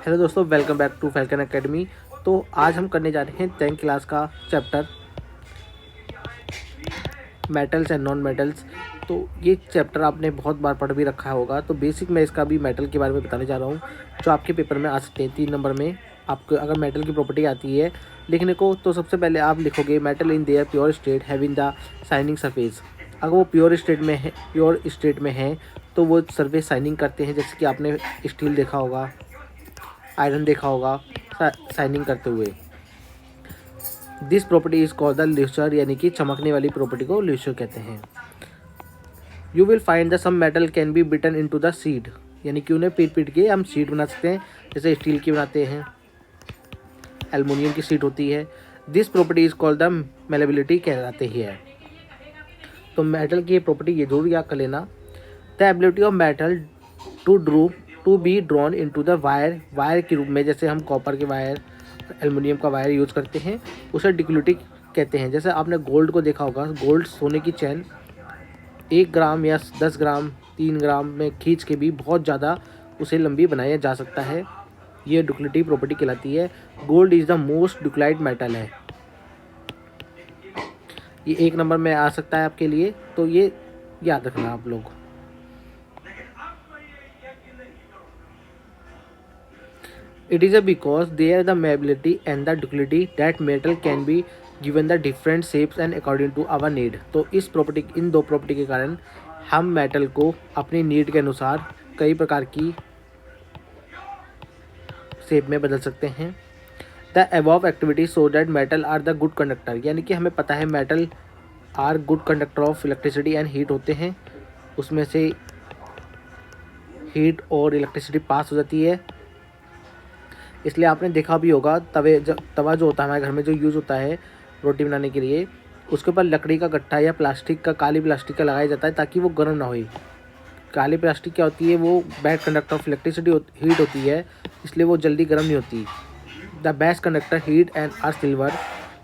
Hello दोस्तों, welcome back to Falcon Academy. तो आज हम करने जा रहे हैं 10th क्लास का chapter metals and non metals. तो ये चैप्टर आपने बहुत बार पढ़ भी रखा होगा। तो बेसिक मैं इसका भी मेटल के बारे में बताने जा रहा हूँ जो आपके पेपर में आ सकते हैं। 3 नंबर में आपको अगर मेटल की प्रॉपर्टी आती है लिखने को, तो सबसे पहले आप लिखोगे metal in their pure state having the shining surface. अगर वो प्योर स्टेट में है तो वो सरफेस शाइनिंग करते हैं। जैसे कि आपने स्टील देखा होगा, आयरन देखा होगा शाइनिंग करते हुए। This property is called the lustre, यानी कि चमकने वाली प्रॉपर्टी को ल्यूस्टर कहते हैं। You will find the some metal can be beaten into the sheet, यानी कि उन्हें पीट पीट के हम सीड बना सकते हैं। जैसे स्टील की बनाते हैं, एल्युमिनियम की सीड होती है। This property is called the malleability कहलाते ही है। तो मेटल की ये प्रॉपर्टी ये जरूर याद कर लेना। The ability of metal to be drawn into the wire के रूप में, जैसे हम कॉपर के वायर, एल्युमिनियम का वायर यूज़ करते हैं, उसे डिक्लुटिक कहते हैं। जैसे आपने गोल्ड को देखा होगा, गोल्ड सोने की चैन 1 ग्राम या 10 ग्राम 3 ग्राम में खींच के भी बहुत ज़्यादा उसे लंबी बनाया जा सकता है। ये डुक्लिटी प्रॉपर्टी कहलाती है। Gold is the most ductile metal है। ये 1 नंबर में आ सकता है आपके लिए, तो ये याद रखना आप लोग। It is because there the malleability and the ductility that metal can be given the different shapes and according to our need। तो इन दो प्रॉपर्टी के कारण हम मेटल को अपनी नीड के अनुसार कई प्रकार की शेप में बदल सकते हैं। The above activity so that metal are the good conductor, यानी कि हमें पता है metal are good conductor of electricity and heat होते हैं। उसमें से हीट और इलेक्ट्रिसिटी पास हो जाती है। इसलिए आपने देखा भी होगा तवा जो होता है हमारे घर में, जो यूज़ होता है रोटी बनाने के लिए, उसके ऊपर लकड़ी का गट्ठा या काली प्लास्टिक का लगाया जाता है ताकि वो गर्म ना हो। काली प्लास्टिक क्या होती है, वो bad conductor of electricity heat होती है, इसलिए वो जल्दी गर्म नहीं होती। The best conductor heat and are silver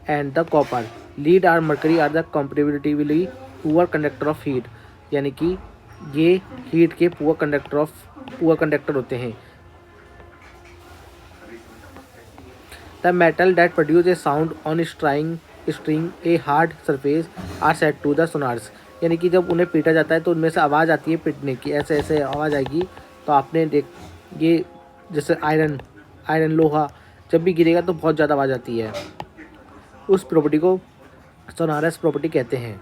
and the copper. Lead are mercury are the comparatively poor conductor of heat, यानी कि ये हीट के पुअर कंडक्टर होते हैं। The metal that produce a sound on string a hard surface are set to the sonars, यानी कि जब उन्हें पीटा जाता है तो उनमें से आवाज़ आती है पीटने की, ऐसे ऐसे आवाज़ आएगी। तो आपने ये जैसे आयरन लोहा जब भी गिरेगा तो बहुत ज़्यादा आवाज़ आती है। उस प्रॉपर्टी को सोनारस प्रॉपर्टी कहते हैं।